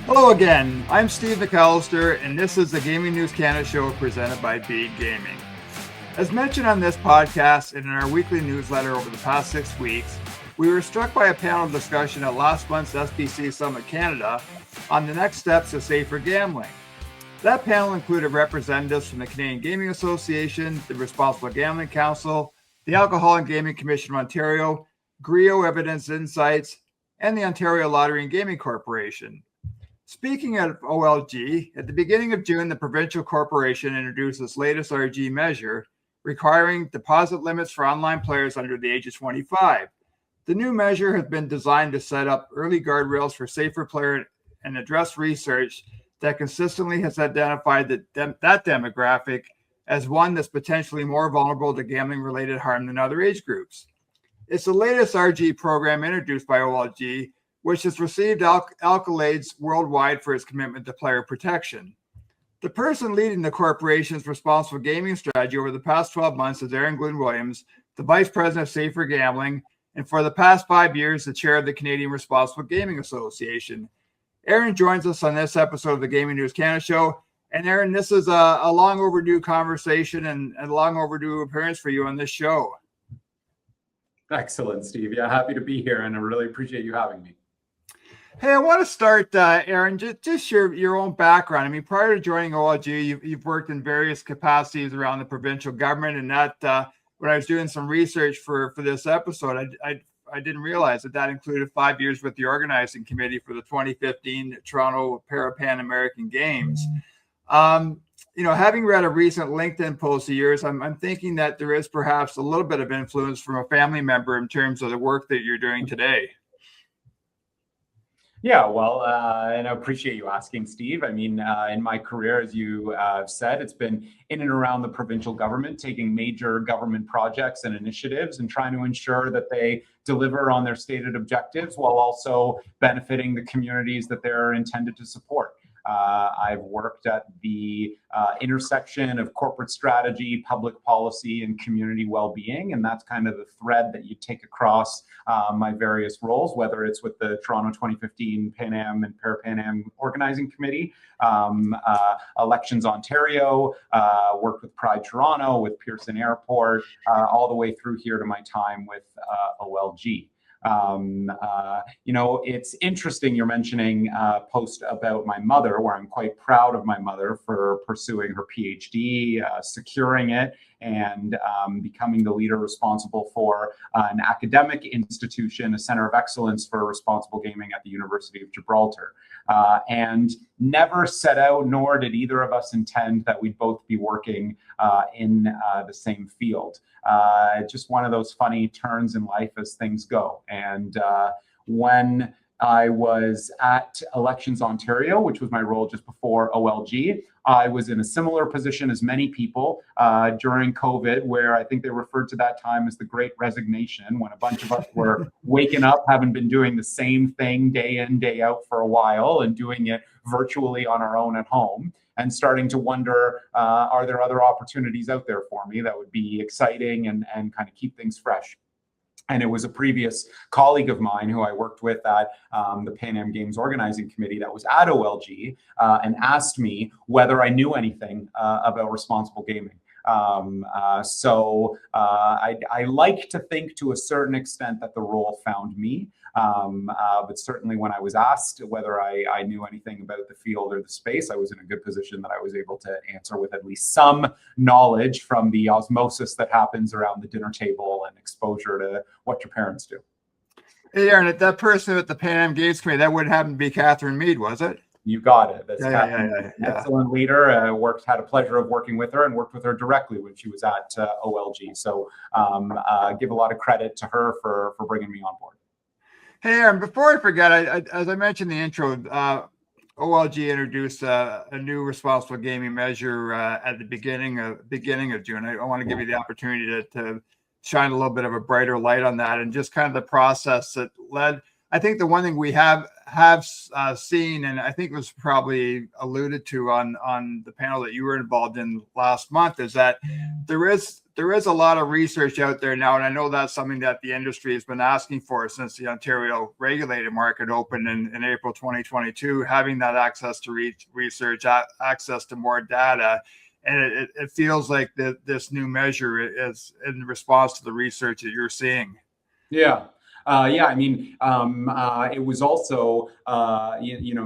Hello again, I'm Steve McAllister, and this is the Gaming News Canada show presented by Bede Gaming. As mentioned on this podcast and in our weekly newsletter over the past 6 weeks, we were struck by a panel discussion at last month's SBC Summit Canada on the next steps of safer gambling. That panel included representatives from the Canadian Gaming Association, the Responsible Gambling Council, the Alcohol and Gaming Commission of Ontario, GRIO Evidence Insights, and the Ontario Lottery and Gaming Corporation. Speaking of OLG, at the beginning of June, the provincial corporation introduced its latest RG measure, requiring deposit limits for online players under the age of 25. The new measure has been designed to set up early guardrails for safer player and address research that consistently has identified that demographic as one that's potentially more vulnerable to gambling-related harm than other age groups. It's the latest RG program introduced by OLG, which has received accolades worldwide for its commitment to player protection. The person leading the corporation's responsible gaming strategy over the past 12 months is GlynWilliams, the Vice President of Safer Gambling, and for the past 5 years, the Chair of the Canadian Responsible Gaming Association. Aaron joins us on this episode of the Gaming News Canada show. And Aaron, this is a long overdue conversation and a long overdue appearance for you on this show. Excellent, Steve. Yeah, happy to be here, and I really appreciate you having me. Hey, I want to start, Aaron, just your own background. I mean, prior to joining OLG, you've worked in various capacities around the provincial government, and that when I was doing some research for this episode, I didn't realize that included 5 years with the organizing committee for the 2015 Toronto Pan American Games. Having read a recent LinkedIn post of yours, I'm thinking that there is perhaps a little bit of influence from a family member in terms of the work that you're doing today. Yeah, well, and I appreciate you asking, Steve. I mean, in my career, as you said, it's been in and around the provincial government, taking major government projects and initiatives and trying to ensure that they deliver on their stated objectives while also benefiting the communities that they're intended to support. I've worked at the intersection of corporate strategy, public policy, and community well-being, and that's kind of the thread that you take across my various roles, whether it's with the Toronto 2015 Pan Am and Para-Pan Am Organizing Committee, Elections Ontario, worked with Pride Toronto, with Pearson Airport, all the way through here to my time with OLG. It's interesting you're mentioning a post about my mother, where I'm quite proud of my mother for pursuing her PhD, securing it, and becoming the leader responsible for an academic institution, a center of excellence for responsible gaming at the University of Gibraltar. And never set out, nor did either of us intend that we'd both be working in the same field. Just one of those funny turns in life as things go. And when I was at Elections Ontario, which was my role just before OLG, I was in a similar position as many people during COVID, where I think they referred to that time as the Great Resignation, when a bunch of us were waking up, having been doing the same thing day in, day out for a while, and doing it virtually on our own at home, and starting to wonder, are there other opportunities out there for me that would be exciting and kind of keep things fresh? And it was a previous colleague of mine who I worked with at the Pan Am Games Organizing Committee that was at OLG and asked me whether I knew anything about responsible gaming. So I like to think to a certain extent that the role found me. But certainly when I was asked whether I knew anything about the field or the space, I was in a good position that I was able to answer with at least some knowledge from the osmosis that happens around the dinner table and exposure to what your parents do. Hey, Aaron, that person at the Pan Am Games Committee, that wouldn't happen to be Catherine Mead, was it? You got it. That's yeah. Excellent leader. Had a pleasure of working with her and worked with her directly when she was at OLG. So give a lot of credit to her for bringing me on board. Hey, Aaron, before I forget, as I mentioned in the intro, OLG introduced a new responsible gaming measure at the beginning of June. I want to give you the opportunity to shine a little bit of a brighter light on that and just kind of the process that led. I think the one thing we have seen, and I think it was probably alluded to on the panel that you were involved in last month, is that there is a lot of research out there now, and I know that's something that the industry has been asking for since the Ontario regulated market opened in April 2022, having that access to research, access to more data. And it feels like this new measure is in response to the research that you're seeing. Yeah. I mean, it was also,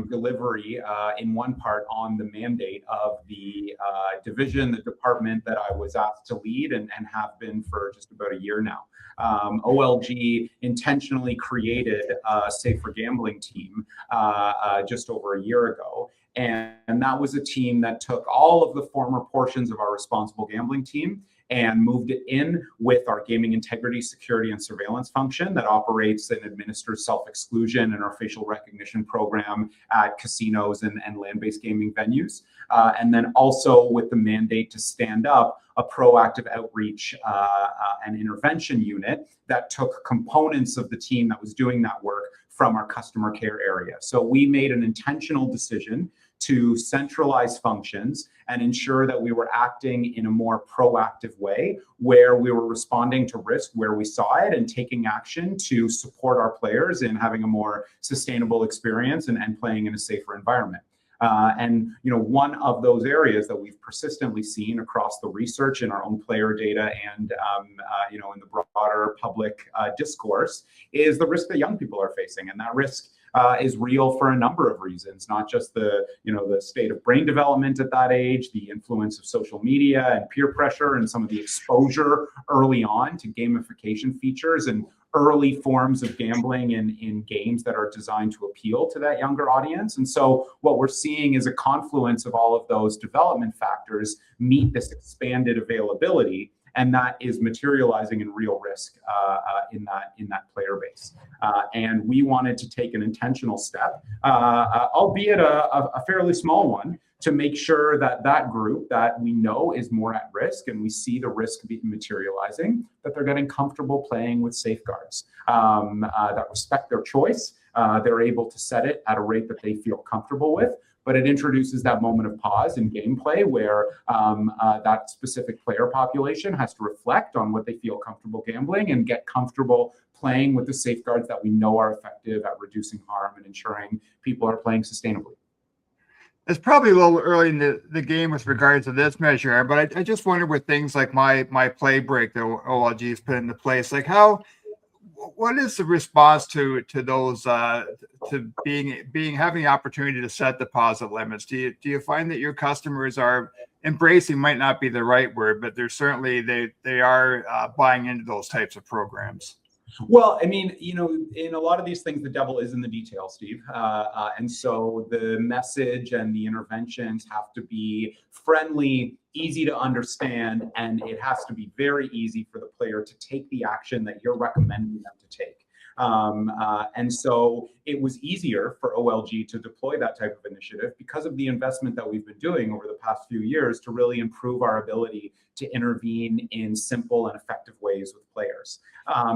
delivery in one part on the mandate of the the department that I was asked to lead and have been for just about a year now. OLG intentionally created a safer gambling team just over a year ago. And that was a team that took all of the former portions of our responsible gambling team and moved it in with our gaming integrity, security, and surveillance function that operates and administers self-exclusion and our facial recognition program at casinos and land-based gaming venues. And then also with the mandate to stand up a proactive outreach and intervention unit that took components of the team that was doing that work from our customer care area. So we made an intentional decision to centralize functions and ensure that we were acting in a more proactive way, where we were responding to risk where we saw it and taking action to support our players in having a more sustainable experience and playing in a safer environment. And one of those areas that we've persistently seen across the research in our own player data and in the broader public discourse is the risk that young people are facing, and that risk is real for a number of reasons, not just the state of brain development at that age, the influence of social media and peer pressure, and some of the exposure early on to gamification features and early forms of gambling in games that are designed to appeal to that younger audience. And so what we're seeing is a confluence of all of those development factors meet this expanded availability, and that is materializing in real risk in that player base. And we wanted to take an intentional step, albeit a fairly small one, to make sure that that group that we know is more at risk and we see the risk materializing, that they're getting comfortable playing with safeguards that respect their choice. They're able to set it at a rate that they feel comfortable with, but it introduces that moment of pause in gameplay where that specific player population has to reflect on what they feel comfortable gambling and get comfortable playing with the safeguards that we know are effective at reducing harm and ensuring people are playing sustainably. It's probably a little early in the game with regards to this measure, but I just wonder with things like my play break that OLG has put into place, like what is the response to those to having the opportunity to set deposit limits? Do you find that your customers are embracing, might not be the right word, but they're certainly they are buying into those types of programs? Well, I mean, in a lot of these things, the devil is in the details, Steve. And so the message and the interventions have to be friendly, easy to understand, and it has to be very easy for the player to take the action that you're recommending them to take. And so it was easier for OLG to deploy that type of initiative because of the investment that we've been doing over the past few years to really improve our ability to intervene in simple and effective ways with players.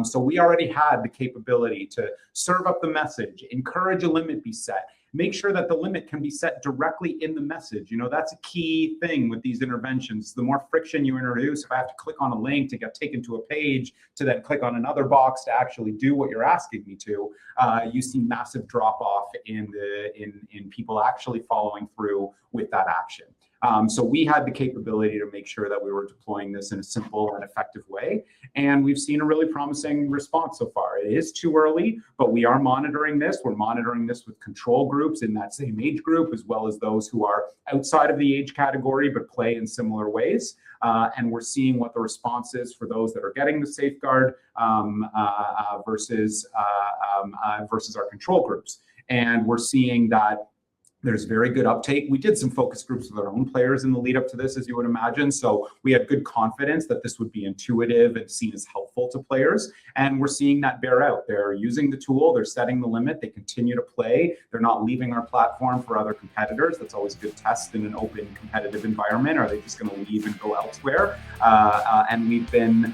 So we already had the capability to serve up the message, encourage a limit be set, make sure that the limit can be set directly in the message. That's a key thing with these interventions. The more friction you introduce, if I have to click on a link to get taken to a page, to then click on another box to actually do what you're asking me to, you see massive drop off in people actually following through with that action. So we had the capability to make sure that we were deploying this in a simple and effective way. And we've seen a really promising response so far. It is too early, but we are monitoring this. We're monitoring this with control groups in that same age group, as well as those who are outside of the age category, but play in similar ways. And we're seeing what the response is for those that are getting the safeguard versus our control groups. And we're seeing that There's very good uptake. We did some focus groups with our own players in the lead up to this, as you would imagine. So we had good confidence that this would be intuitive and seen as helpful to players. And we're seeing that bear out. They're using the tool, they're setting the limit, they continue to play. They're not leaving our platform for other competitors. That's always a good test in an open competitive environment. Are they just going to leave and go elsewhere? And we've been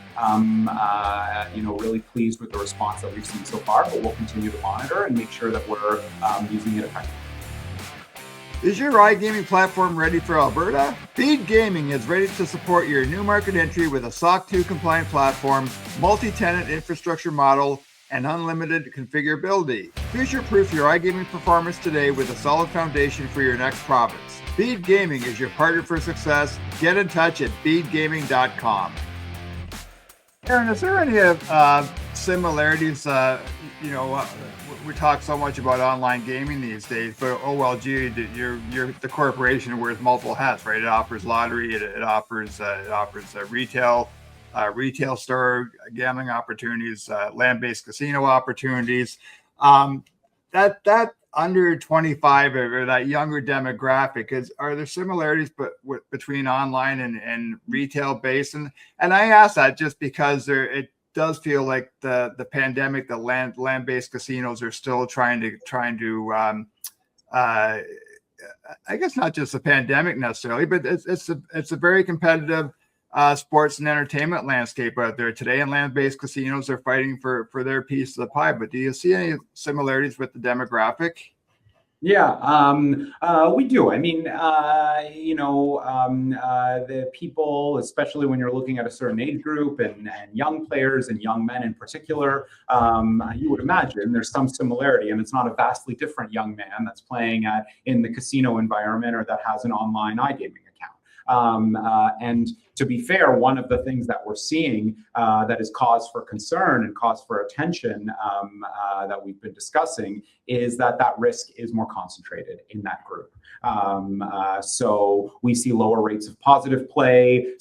really pleased with the response that we've seen so far, but we'll continue to monitor and make sure that we're using it effectively. Is your iGaming platform ready for Alberta? Bede Gaming is ready to support your new market entry with a SOC 2 compliant platform, multi-tenant infrastructure model, and unlimited configurability. Future-proof your iGaming performance today with a solid foundation for your next province. Bede Gaming is your partner for success. Get in touch at bedegaming.com. Aaron, is there any similarities? We talk so much about online gaming these days, but OLG, you're the corporation wears multiple hats, right? It offers lottery, it offers retail store gambling opportunities, land-based casino opportunities. That under 25 or that younger demographic, are there similarities between online and retail based? And I ask that just because it does feel like the pandemic, the land-based casinos are still trying to I guess not just the pandemic necessarily, but it's a very competitive sports and entertainment landscape out there today, and land-based casinos are fighting for their piece of the pie. But do you see any similarities with the demographic? Yeah, we do. I mean, the people, especially when you're looking at a certain age group and young players and young men in particular, you would imagine there's some similarity, and it's not a vastly different young man that's playing in the casino environment or that has an online iGaming account. And to be fair, one of the things that we're seeing that is cause for concern and cause for attention that we've been discussing is that risk is more concentrated in that group. So we see lower rates of positive play,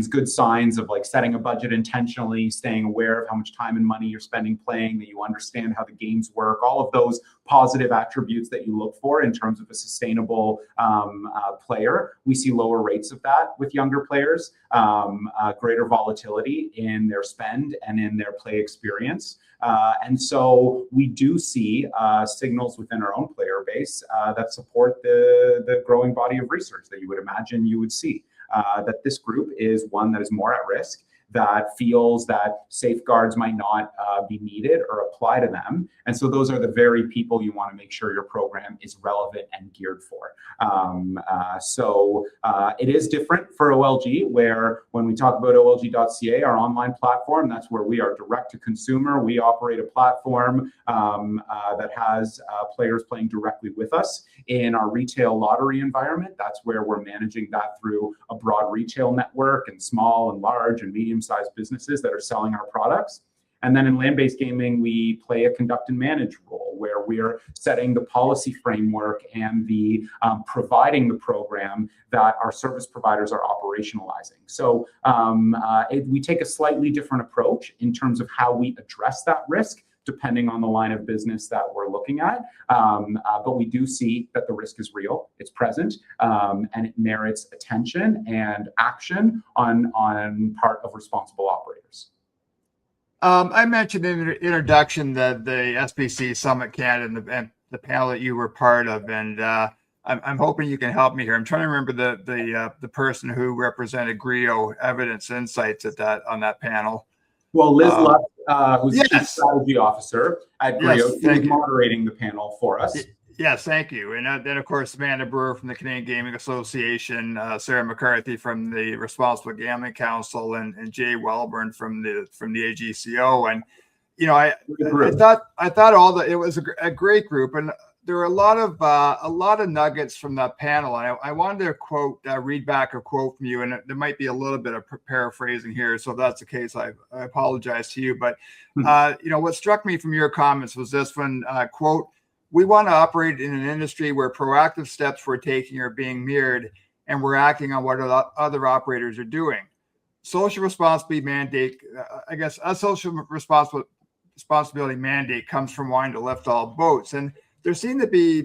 good signs of like setting a budget intentionally, staying aware of how much time and money you're spending playing, that you understand how the games work, all of those positive attributes that you look for in terms of a sustainable player. We see lower rates of that with younger players, greater volatility in their spend and in their play experience. And so we do see signals within our own player base that support the growing body of research that you would imagine you would see, that this group is one that is more at risk, that feels that safeguards might not be needed or apply to them. And so those are the very people you want to make sure your program is relevant and geared for. So it is different for OLG, where when we talk about OLG.ca, our online platform, that's where we are direct to consumer. We operate a platform that has players playing directly with us. In our retail lottery environment, that's where we're managing that through a broad retail network and small and large and medium-sized businesses that are selling our products. And then in land-based gaming, we play a conduct and manage role, where we're setting the policy framework and the providing the program that our service providers are operationalizing. So we take a slightly different approach in terms of how we address that risk, depending on the line of business that we're looking at. But we do see that the risk is real, it's present, and it merits attention and action on part of responsible operators. I mentioned in the introduction that the SBC Summit Canada and the panel that you were part of, and I'm hoping you can help me here. I'm trying to remember the person who represented GRIO Evidence Insights on that panel. Well, Liz Luck, who's the Chief Strategy Officer at GRIO, is moderating the panel for us. Yes, thank you. And then, of course, Amanda Brewer from the Canadian Gaming Association, Sarah McCarthy from the Responsible Gambling Council, and Jay Wellborn from the AGCO. And I thought it was a great group, and there were a lot of nuggets from that panel. And I wanted to read back a quote from you, and there might be a little bit of paraphrasing here. So if that's the case, I apologize to you. But what struck me from your comments was this one, quote, "We want to operate in an industry where proactive steps we're taking are being mirrored, and we're acting on what other operators are doing. Social responsibility mandate, a social responsibility mandate comes from wanting to lift all boats." And there seemed to be,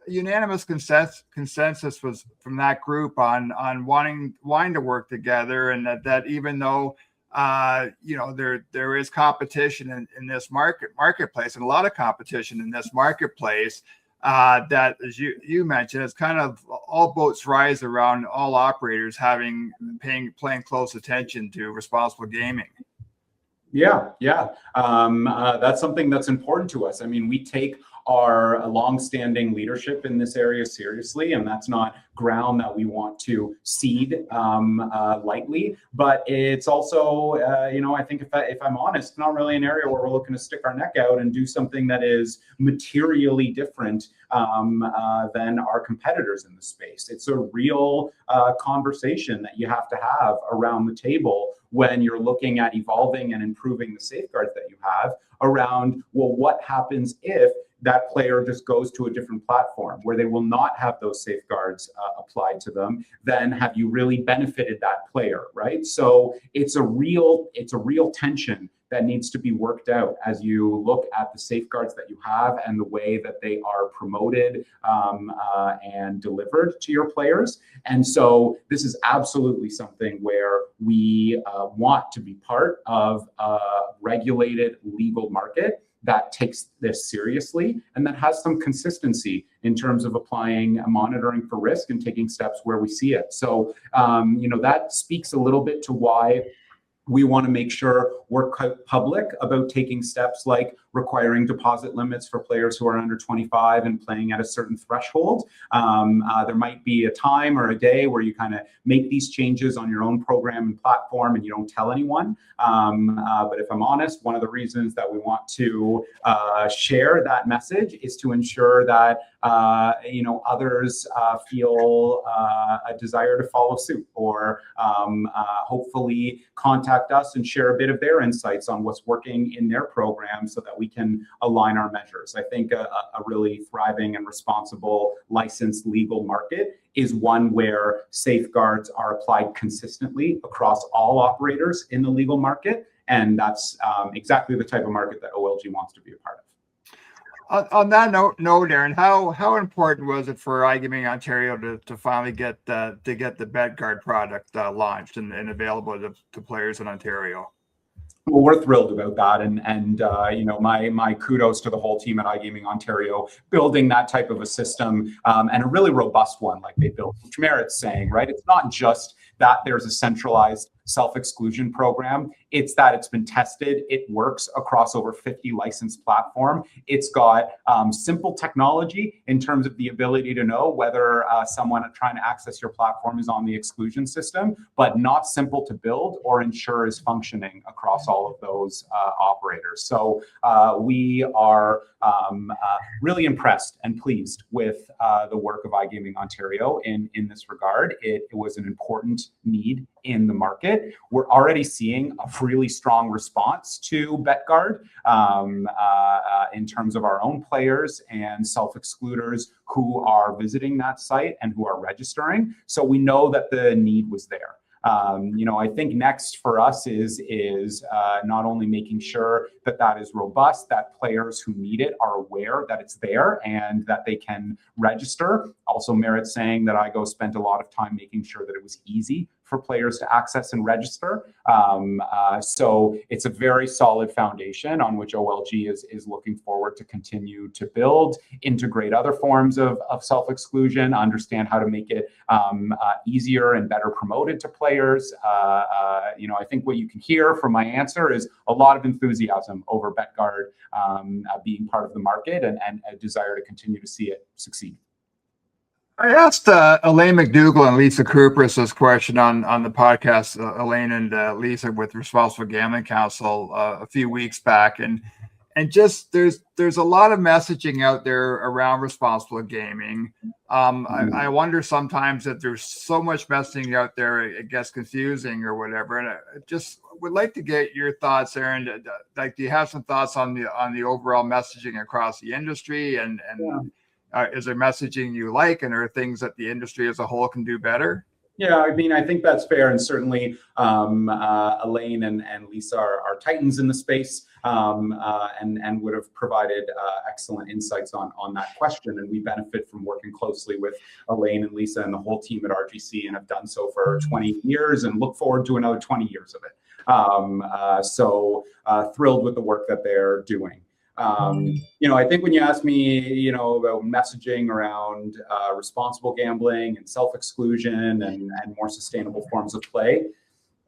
unanimous consensus was from that group on wanting to work together, and that even though there is competition in this marketplace, and a lot of competition in this marketplace, that, as you mentioned, it's kind of all boats rise around all operators paying close attention to responsible gaming. Yeah. That's something that's important to us. I mean, we take our longstanding leadership in this area seriously, and that's not ground that we want to cede lightly. But it's also, I think if I'm honest, not really an area where we're looking to stick our neck out and do something that is materially different than our competitors in the space. It's a real conversation that you have to have around the table when you're looking at evolving and improving the safeguards that you have around, well, what happens if that player just goes to a different platform where they will not have those safeguards applied to them? Then have you really benefited that player, right? So it's a real tension that needs to be worked out as you look at the safeguards that you have and the way that they are promoted and delivered to your players. And so this is absolutely something where we want to be part of a regulated legal market that takes this seriously and that has some consistency in terms of applying monitoring for risk and taking steps where we see it. So, that speaks a little bit to why we want to make sure we're public about taking steps like requiring deposit limits for players who are under 25 and playing at a certain threshold. There might be a time or a day where you kind of make these changes on your own program and platform and you don't tell anyone. But if I'm honest, one of the reasons that we want to share that message is to ensure that others feel a desire to follow suit or hopefully contact us and share a bit of their insights on what's working in their program so that we can align our measures. I think a really thriving and responsible licensed legal market is one where safeguards are applied consistently across all operators in the legal market. And that's exactly the type of market that OLG wants to be a part of. On that note, Aaron, how important was it for iGaming Ontario to finally get the BetGuard product launched and available to players in Ontario? Well, we're thrilled about that, and my kudos to the whole team at iGaming Ontario building that type of a system and a really robust one like they built, which merits saying, right? It's not just that there's a centralized self-exclusion program. It's that it's been tested. It works across over 50 licensed platforms. It's got simple technology in terms of the ability to know whether someone trying to access your platform is on the exclusion system, but not simple to build or ensure is functioning across all of those operators. So we are really impressed and pleased with the work of iGaming Ontario in this regard. It was an important need in the market. We're already seeing a really strong response to BetGuard in terms of our own players and self-excluders who are visiting that site and who are registering. So we know that the need was there. I think next for us is not only making sure that is robust, that players who need it are aware that it's there and that they can register. Also merits saying that iGo spent a lot of time making sure that it was easy for players to access and register. So it's a very solid foundation on which OLG is looking forward to continue to build, integrate other forms of self-exclusion, understand how to make it easier and better promoted to players. I think what you can hear from my answer is a lot of enthusiasm over BetGuard being part of the market and a desire to continue to see it succeed. I asked Elaine McDougall and Lisa Kupris this question on the podcast, Elaine and Lisa with Responsible Gambling Council a few weeks back, and just there's a lot of messaging out there around responsible gaming. I wonder sometimes that there's so much messaging out there it gets confusing or whatever, and I just would like to get your thoughts, Aaron. Do you have some thoughts on the overall messaging across the industry and yeah. Is there messaging you like, and are there things that the industry as a whole can do better? Yeah, I mean, I think that's fair, and certainly Elaine and Lisa are titans in the space. and would have provided excellent insights on that question. And we benefit from working closely with Elaine and Lisa and the whole team at RGC, and have done so for 20 years and look forward to another 20 years of it. So thrilled with the work that they're doing. I think when you ask me, about messaging around responsible gambling and self-exclusion and more sustainable forms of play,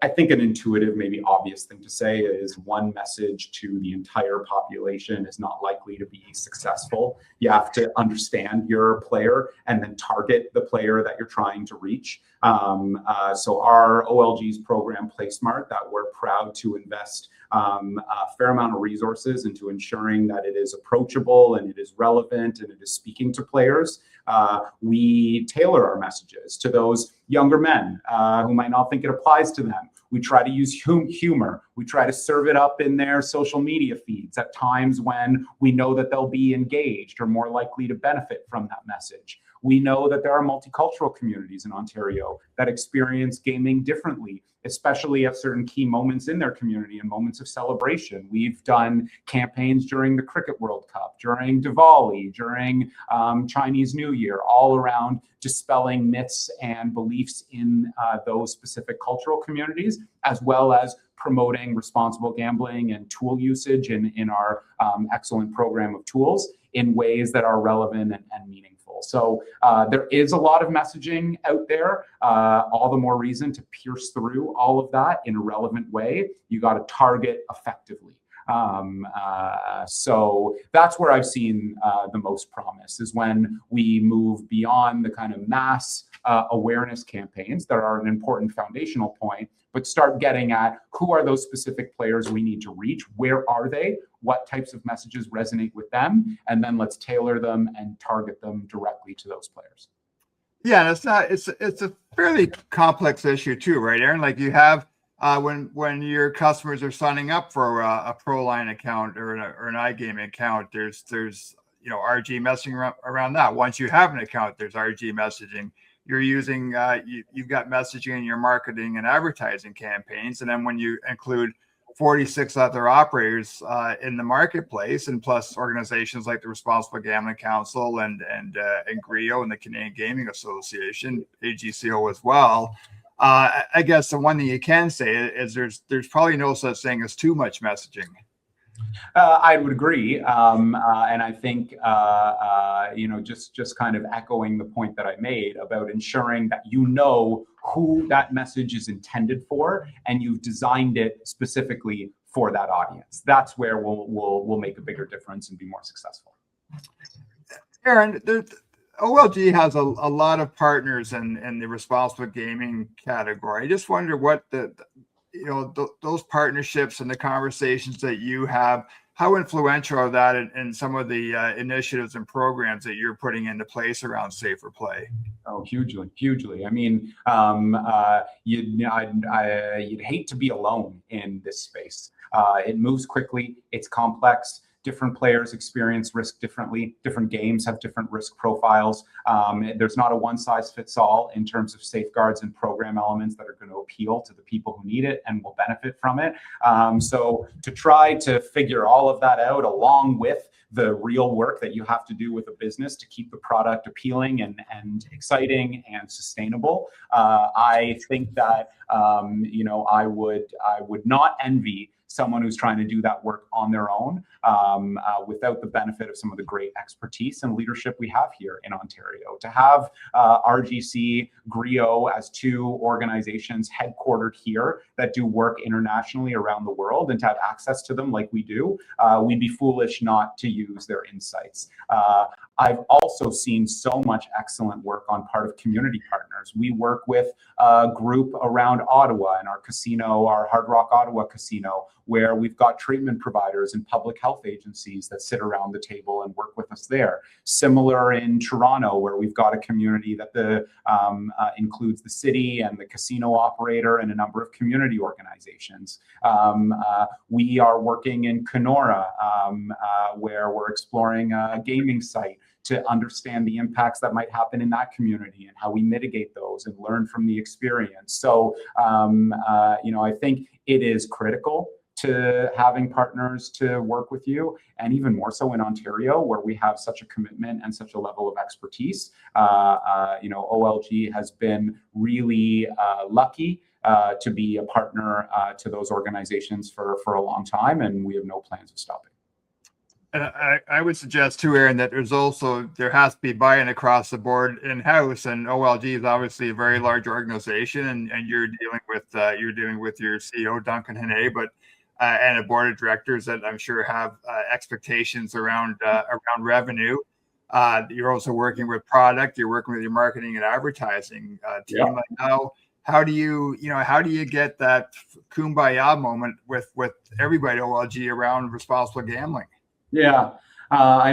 I think an intuitive, maybe obvious thing to say is one message to the entire population is not likely to be successful. You have to understand your player and then target the player that you're trying to reach. So our OLG's program, PlaySmart, that we're proud to invest a fair amount of resources into ensuring that it is approachable and it is relevant and it is speaking to players. We tailor our messages to those younger men who might not think it applies to them. We try to use humor. We try to serve it up in their social media feeds at times when we know that they'll be engaged or more likely to benefit from that message. We know that there are multicultural communities in Ontario that experience gaming differently, especially at certain key moments in their community and moments of celebration. We've done campaigns during the Cricket World Cup, during Diwali, during Chinese New Year, all around dispelling myths and beliefs in those specific cultural communities, as well as promoting responsible gambling and tool usage in our excellent program of tools in ways that are relevant and meaningful. So there is a lot of messaging out there, all the more reason to pierce through all of that in a relevant way. You got to target effectively. So that's where I've seen the most promise, is when we move beyond the kind of mass awareness campaigns that are an important foundational point, but start getting at who are those specific players we need to reach, where are they, what types of messages resonate with them, and then let's tailor them and target them directly to those players. Yeah, and it's a fairly complex issue too, right, Aaron? Like you have when your customers are signing up for a ProLine account or an iGaming account, there's RG messaging around that. Once you have an account, there's RG messaging. You're using you've got messaging in your marketing and advertising campaigns, and then when you include 46 other operators in the marketplace, and plus organizations like the Responsible Gambling Council and GRIO and the Canadian Gaming Association, AGCO as well. I guess the one thing you can say is there's probably no such thing as too much messaging. I would agree, and I think just kind of echoing the point that I made about ensuring that who that message is intended for, and you've designed it specifically for that audience. That's where we'll make a bigger difference and be more successful. Aaron, OLG has a lot of partners in the responsible gaming category. I just wonder what those partnerships and the conversations that you have, how influential are that in some of the initiatives and programs that you're putting into place around safer play? Oh, hugely. I mean, you'd hate to be alone in this space. It moves quickly. It's complex. Different players experience risk differently. Different games have different risk profiles. There's not a one-size-fits-all in terms of safeguards and program elements that are going to appeal to the people who need it and will benefit from it. So to try to figure all of that out along with the real work that you have to do with a business to keep the product appealing and exciting and sustainable, I think that I would not envy someone who's trying to do that work on their own without the benefit of some of the great expertise and leadership we have here in Ontario. To have RGC, GRIO as two organizations headquartered here that do work internationally around the world, and to have access to them like we do, we'd be foolish not to use their insights. I've also seen so much excellent work on part of community partners. We work with a group around Ottawa and our casino, our Hard Rock Ottawa casino, where we've got treatment providers and public health agencies that sit around the table and work with us there. Similar in Toronto, where we've got a community that includes the city and the casino operator and a number of community organizations. We are working in Kenora, where we're exploring a gaming site to understand the impacts that might happen in that community and how we mitigate those and learn from the experience. So, I think it is critical to having partners to work with you, and even more so in Ontario, where we have such a commitment and such a level of expertise. OLG has been really lucky to be a partner to those organizations for a long time, and we have no plans of stopping. And I would suggest too, Aaron, that there has to be buy-in across the board in-house, and OLG is obviously a very large organization, and you're dealing with your CEO Duncan Hene, but and a board of directors that I'm sure have expectations around revenue. You're also working with product. You're working with your marketing and advertising team. Yeah. Like how do you get that kumbaya moment with everybody at OLG around responsible gambling? Yeah, I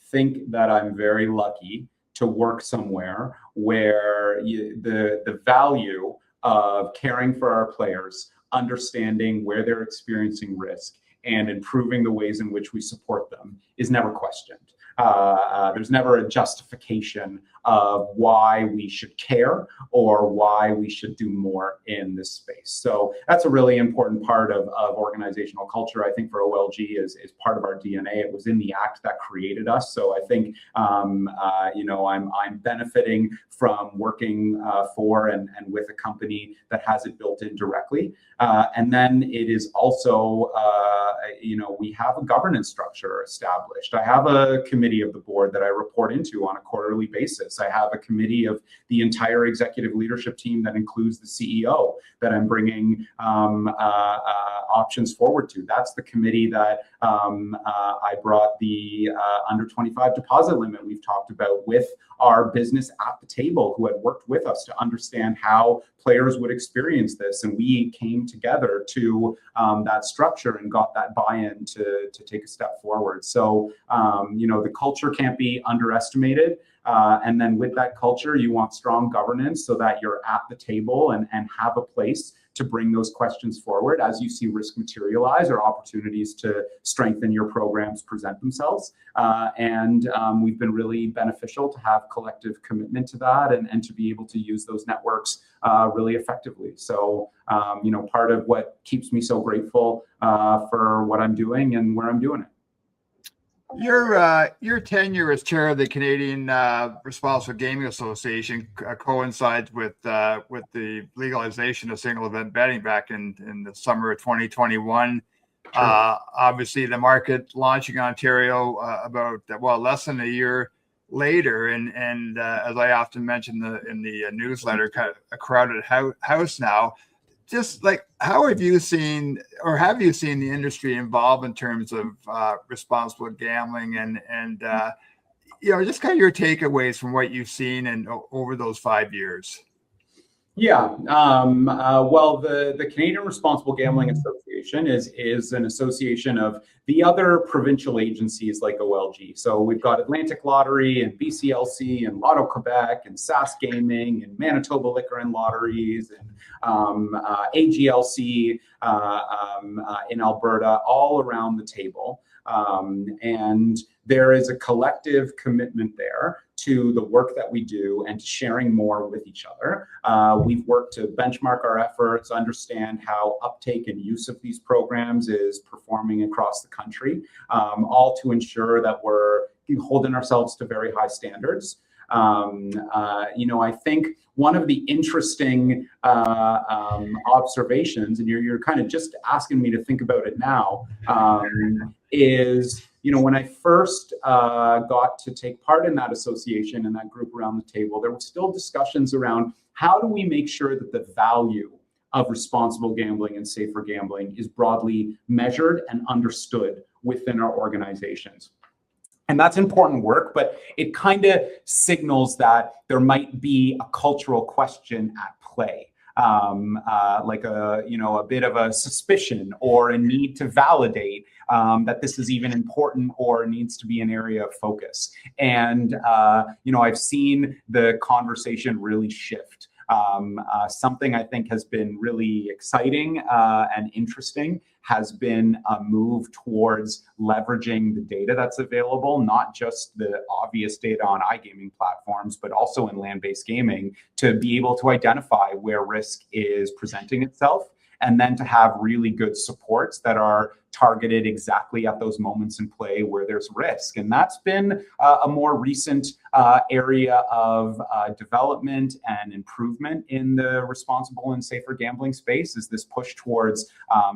think that I'm very lucky to work somewhere where the value of caring for our players, understanding where they're experiencing risk, and improving the ways in which we support them is never questioned. There's never a justification of why we should care or why we should do more in this space. So that's a really important part of organizational culture. I think for OLG is part of our DNA. It was in the act that created us. So I think I'm benefiting from working for and with a company that has it built in directly. And then it is also, we have a governance structure established. I have a committee of the board that I report into on a quarterly basis. I have a committee of the entire executive leadership team that includes the CEO that I'm bringing options forward to. That's the committee that I brought the under 25 deposit limit we've talked about with our business at the table, who had worked with us to understand how players would experience this. And we came together to that structure and got that buy-in to take a step forward. So, the culture can't be underestimated. And then with that culture, you want strong governance so that you're at the table and have a place to bring those questions forward as you see risk materialize or opportunities to strengthen your programs present themselves. We've been really beneficial to have collective commitment to that and to be able to use those networks really effectively. So, part of what keeps me so grateful for what I'm doing and where I'm doing it. Your tenure as chair of the Canadian Responsible Gaming Association coincides with the legalization of single event betting back in the summer of 2021. Sure. Obviously, the market launching in Ontario about less than a year later, and as I often mention in the newsletter, kind of a crowded house now. Just like, how have you seen the industry evolve in terms of responsible gambling and just kind of your takeaways from what you've seen and over those 5 years? Yeah, well, the Canadian Responsible Gambling Association is an association of the other provincial agencies like OLG. So we've got Atlantic Lottery and BCLC and Lotto Quebec and SAS Gaming and Manitoba Liquor and Lotteries and AGLC in Alberta, all around the table. And there is a collective commitment there to the work that we do and to sharing more with each other. We've worked to benchmark our efforts, understand how uptake and use of these programs is performing across the country, all to ensure that we're holding ourselves to very high standards. I think one of the interesting observations, and you're kind of just asking me to think about it now, is, when I first got to take part in that association and that group around the table, there were still discussions around how do we make sure that the value of responsible gambling and safer gambling is broadly measured and understood within our organizations. And that's important work, but it kind of signals that there might be a cultural question at play, like a bit of a suspicion or a need to validate that this is even important or needs to be an area of focus. And I've seen the conversation really shift. Something I think has been really exciting and interesting has been a move towards leveraging the data that's available, not just the obvious data on igaming platforms, but also in land-based gaming, to be able to identify where risk is presenting itself and then to have really good supports that are targeted exactly at those moments in play where there's risk. And that's been a more recent area of development and improvement in the responsible and safer gambling space, is this push towards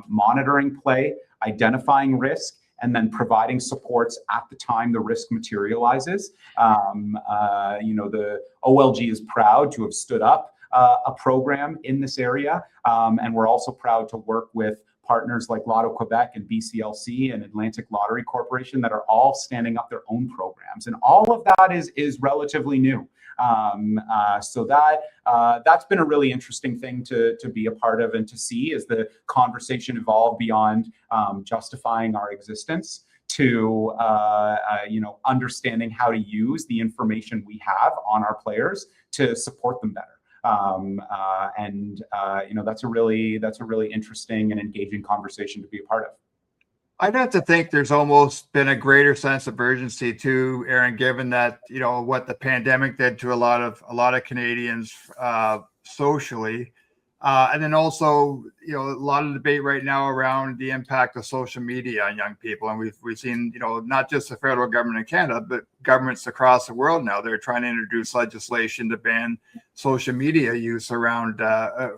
monitoring play, identifying risk, and then providing supports at the time the risk materializes. The OLG is proud to have stood up a program in this area, and we're also proud to work with partners like Lotto Quebec and BCLC and Atlantic Lottery Corporation that are all standing up their own programs. And all of that is relatively new. So that's been a really interesting thing to be a part of and to see as the conversation evolved beyond justifying our existence to understanding how to use the information we have on our players to support them better. That's a really interesting and engaging conversation to be a part of. I'd have to think there's almost been a greater sense of urgency too, Aaron, given that, what the pandemic did to a lot of Canadians socially. And then also, a lot of debate right now around the impact of social media on young people. And we've seen, not just the federal government in Canada, but governments across the world now, they're trying to introduce legislation to ban social media use around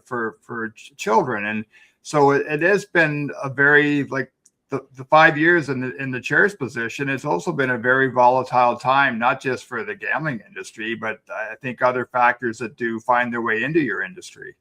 for children. And so it has been a very, like, the 5 years in the chair's position, it's also been a very volatile time, not just for the gambling industry, but I think other factors that do find their way into your industry.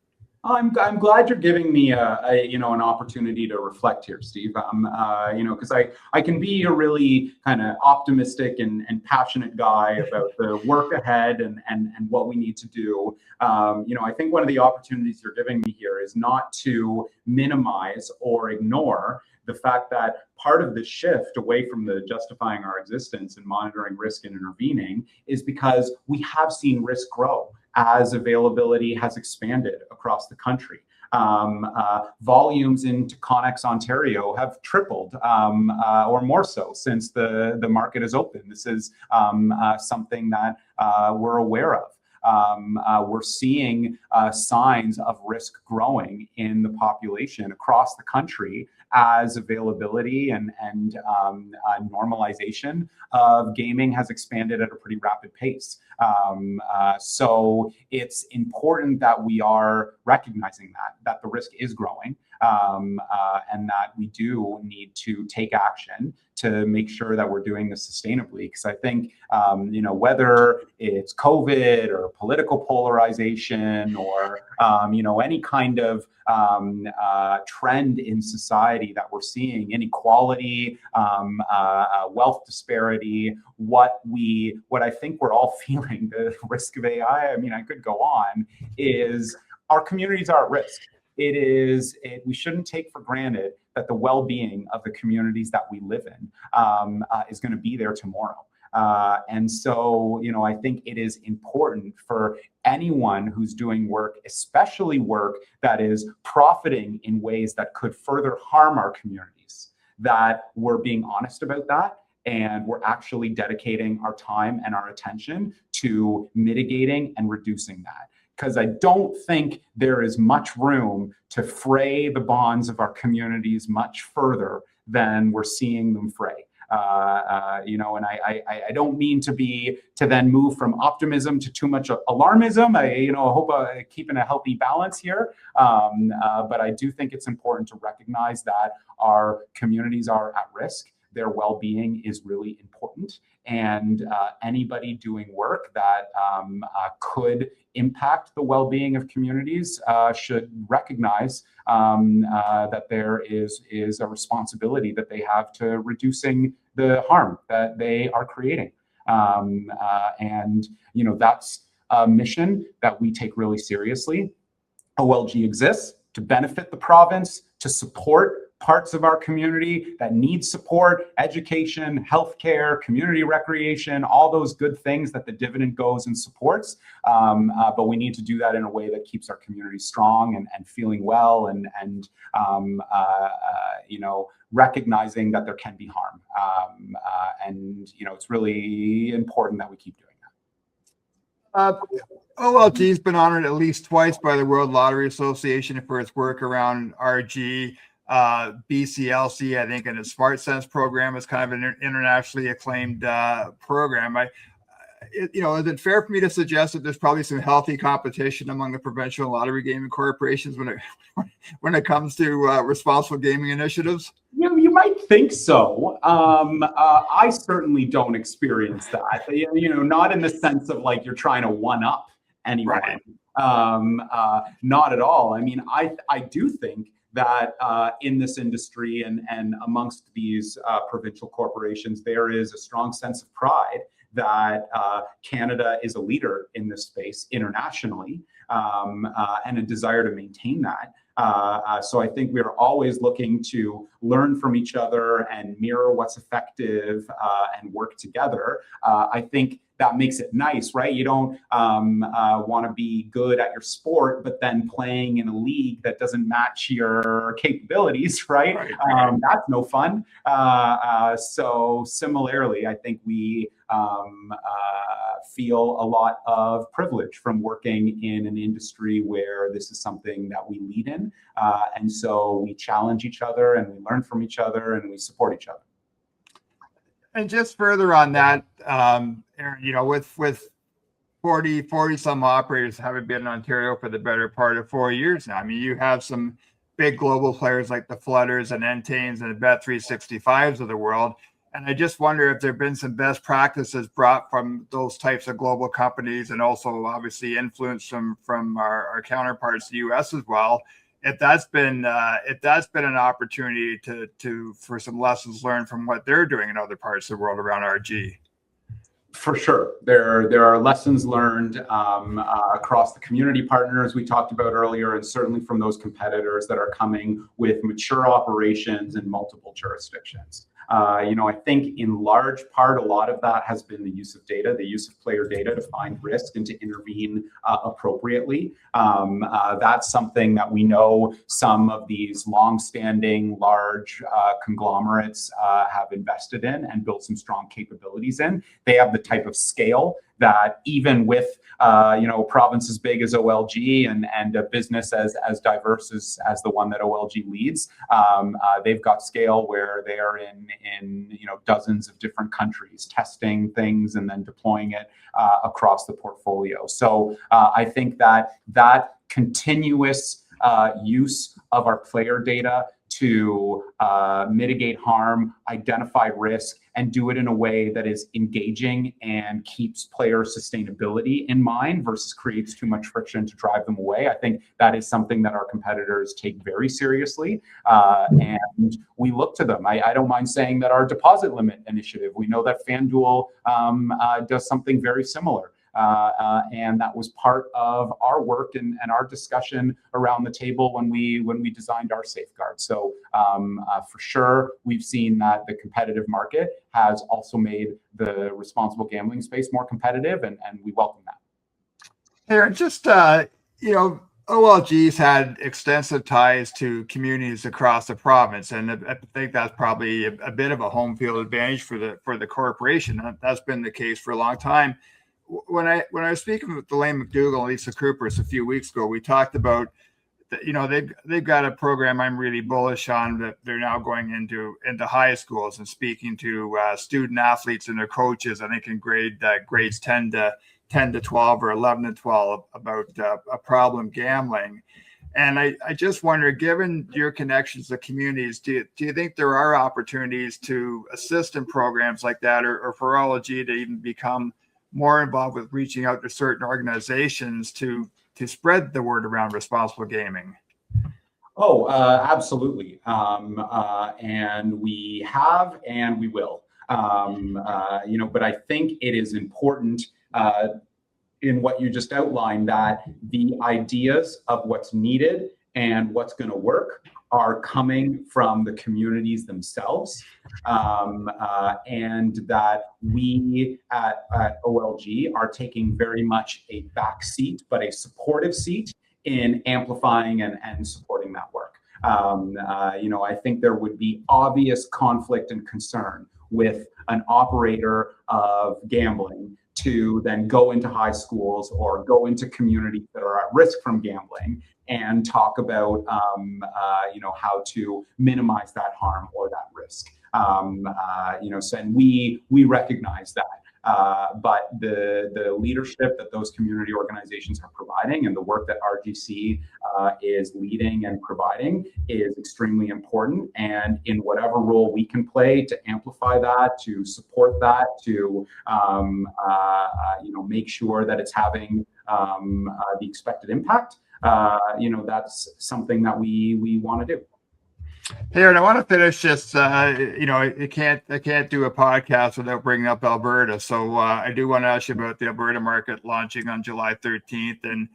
I'm glad you're giving me an opportunity to reflect here, Steve. Because I can be a really kind of optimistic and passionate guy about the work ahead and what we need to do. I think one of the opportunities you're giving me here is not to minimize or ignore the fact that part of the shift away from the justifying our existence and monitoring risk and intervening is because we have seen risk grow as availability has expanded across the country. Volumes into Connex Ontario have tripled or more so since the market is open. This is something that we're aware of. We're seeing signs of risk growing in the population across the country as availability and normalization of gaming has expanded at a pretty rapid pace. So it's important that we are recognizing that the risk is growing, and that we do need to take action to make sure that we're doing this sustainably. Because I think, whether it's COVID or political polarization or, any kind of trend in society that we're seeing, inequality, wealth disparity, what I think we're all feeling, the risk of AI, I could go on, is our communities are at risk. We shouldn't take for granted that the well-being of the communities that we live in is going to be there tomorrow. And so, I think it is important for anyone who's doing work, especially work that is profiting in ways that could further harm our communities, that we're being honest about that. And we're actually dedicating our time and our attention to mitigating and reducing that. Because I don't think there is much room to fray the bonds of our communities much further than we're seeing them fray. And I don't mean to then move from optimism to too much alarmism. I hope keeping a healthy balance here. But I do think it's important to recognize that our communities are at risk. Their well-being is really important, and anybody doing work that could impact the well-being of communities should recognize that there is a responsibility that they have to reducing the harm that they are creating. That's a mission that we take really seriously. OLG exists to benefit the province, to support parts of our community that need support, education, healthcare, community recreation, all those good things that the dividend goes and supports. But we need to do that in a way that keeps our community strong and feeling well and recognizing that there can be harm. It's really important that we keep doing that. OLG's been honored at least twice by the World Lottery Association for its work around RG. BCLC, I think, in its Smart Sense program is kind of an internationally acclaimed program. Is it fair for me to suggest that there's probably some healthy competition among the provincial lottery gaming corporations when it comes to responsible gaming initiatives? You might think so. I certainly don't experience that. Not in the sense of like you're trying to one up anyone. Right. Not at all. I mean, I do think that in this industry and amongst these provincial corporations, there is a strong sense of pride that Canada is a leader in this space internationally, and a desire to maintain that. So I think we're always looking to learn from each other and mirror what's effective and work together. I think that makes it nice, right? You don't want to be good at your sport, but then playing in a league that doesn't match your capabilities, right? That's no fun. So similarly, I think we feel a lot of privilege from working in an industry where this is something that we lead in. And so we challenge each other and we learn from each other and we support each other. And just further on that, Aaron, with 40 some operators having been in Ontario for the better part of 4 years now, I mean, you have some big global players like the Flutters and Entanes and the Bet365s of the world. And I just wonder if there have been some best practices brought from those types of global companies and also obviously influence from our counterparts in the US as well. If that's been an opportunity for some lessons learned from what they're doing in other parts of the world around RG. For sure, there are lessons learned across the community partners we talked about earlier, and certainly from those competitors that are coming with mature operations in multiple jurisdictions. I think in large part, a lot of that has been the use of data, the use of player data to find risk and to intervene appropriately. That's something that we know some of these long-standing large conglomerates have invested in and built some strong capabilities in. They have the type of scale that even with a province as big as OLG and a business as diverse as the one that OLG leads, they've got scale where they are in dozens of different countries, testing things and then deploying it across the portfolio. So I think that continuous use of our player data to mitigate harm, identify risk, and do it in a way that is engaging and keeps player sustainability in mind versus creates too much friction to drive them away. I think that is something that our competitors take very seriously, and we look to them. I don't mind saying that our deposit limit initiative, we know that FanDuel does something very similar. And that was part of our work and our discussion around the table when we designed our safeguard. So for sure, we've seen that the competitive market has also made the responsible gambling space more competitive, and we welcome that. Aaron, just OLG's had extensive ties to communities across the province, and I think that's probably a bit of a home field advantage for the corporation. That's been the case for a long time. When I was speaking with Elaine McDougall and Lisa Cooper a few weeks ago, we talked about that, they've got a program I'm really bullish on, that they're now going into high schools and speaking to student athletes and their coaches, I think in grades 10 to 12 or 11 to 12 about a problem gambling. And I just wonder, given your connections to communities, do you think there are opportunities to assist in programs like that, or for OLG to even become more involved with reaching out to certain organizations to spread the word around responsible gaming? Oh, absolutely. And we have, and we will. But I think it is important in what you just outlined that the ideas of what's needed and what's going to work are coming from the communities themselves, and that we at OLG are taking very much a back seat, but a supportive seat in amplifying and supporting that work. I think there would be obvious conflict and concern with an operator of gambling to then go into high schools or go into communities that are at risk from gambling and talk about how to minimize that harm or that risk. So and we recognize that. But the leadership that those community organizations are providing and the work that RGC is leading and providing is extremely important. And in whatever role we can play to amplify that, to support that, to make sure that it's having the expected impact, that's something that we want to do. Hey, Aaron, I want to finish just, I can't do a podcast without bringing up Alberta. So I do want to ask you about the Alberta market launching on July 13th and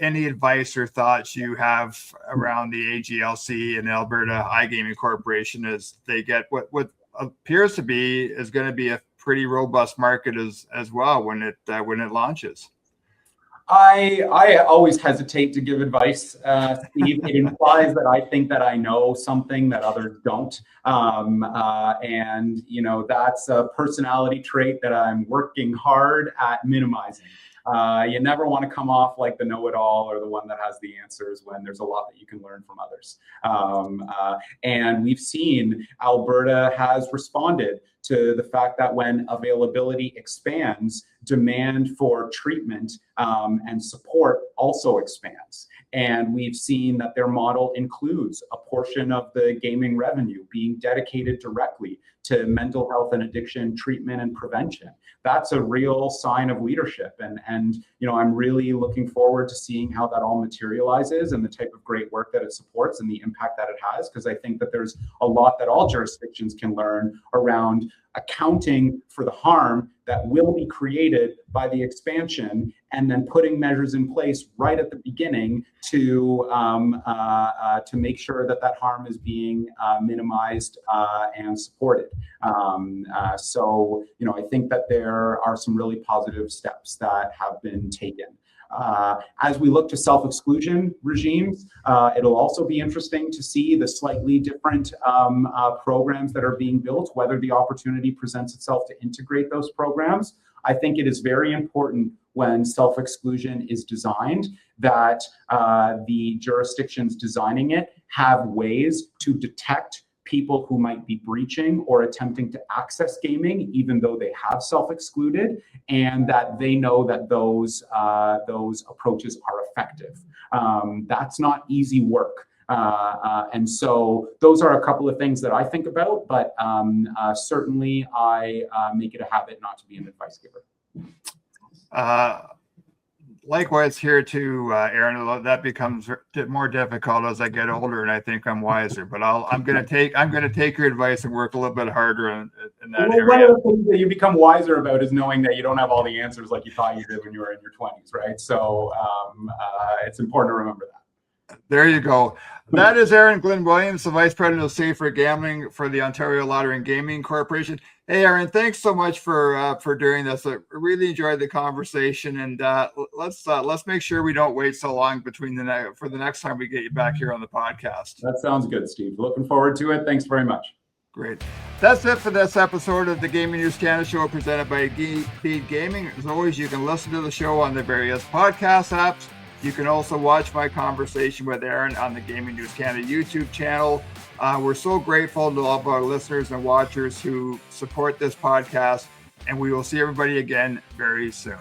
any advice or thoughts you have around the AGLC and Alberta iGaming Corporation as they get what appears to be is going to be a pretty robust market as well when it launches. I always hesitate to give advice, Steve. It implies that I think that I know something that others don't. And that's a personality trait that I'm working hard at minimizing. You never want to come off like the know-it-all or the one that has the answers when there's a lot that you can learn from others. And we've seen Alberta has responded to the fact that when availability expands, demand for treatment and support also expands. And we've seen that their model includes a portion of the gaming revenue being dedicated directly to mental health and addiction treatment and prevention. That's a real sign of leadership. And I'm really looking forward to seeing how that all materializes and the type of great work that it supports and the impact that it has, because I think that there's a lot that all jurisdictions can learn around accounting for the harm that will be created by the expansion and then putting measures in place right at the beginning to make sure that harm is being minimized and supported. So I think that there are some really positive steps that have been taken. As we look to self-exclusion regimes, it'll also be interesting to see the slightly different programs that are being built, whether the opportunity presents itself to integrate those programs. I think it is very important when self-exclusion is designed that the jurisdictions designing it have ways to detect people who might be breaching or attempting to access gaming, even though they have self-excluded, and that they know that those approaches are effective. That's not easy work. And so those are a couple of things that I think about, but certainly I make it a habit not to be an advice giver. Likewise here too, Aaron. That becomes more difficult as I get older, and I think I'm wiser. But I'm going to take your advice and work a little bit harder in that area. One of the things that you become wiser about is knowing that you don't have all the answers like you thought you did when you were in your 20s, right? So it's important to remember that. There you go. That is Aaron GlynWilliams, the Vice President of Safer Gambling for the Ontario Lottery and Gaming Corporation. Hey, Aaron, thanks so much for doing this. I really enjoyed the conversation, and let's make sure we don't wait so long for the next time we get you back here on the podcast. That sounds good, Steve. Looking forward to it. Thanks very much. Great. That's it for this episode of the Gaming News Canada show presented by Bede Gaming. As always, you can listen to the show on the various podcast apps. You can also watch my conversation with Aaron on the Gaming News Canada YouTube channel. We're so grateful to all of our listeners and watchers who support this podcast, and we will see everybody again very soon.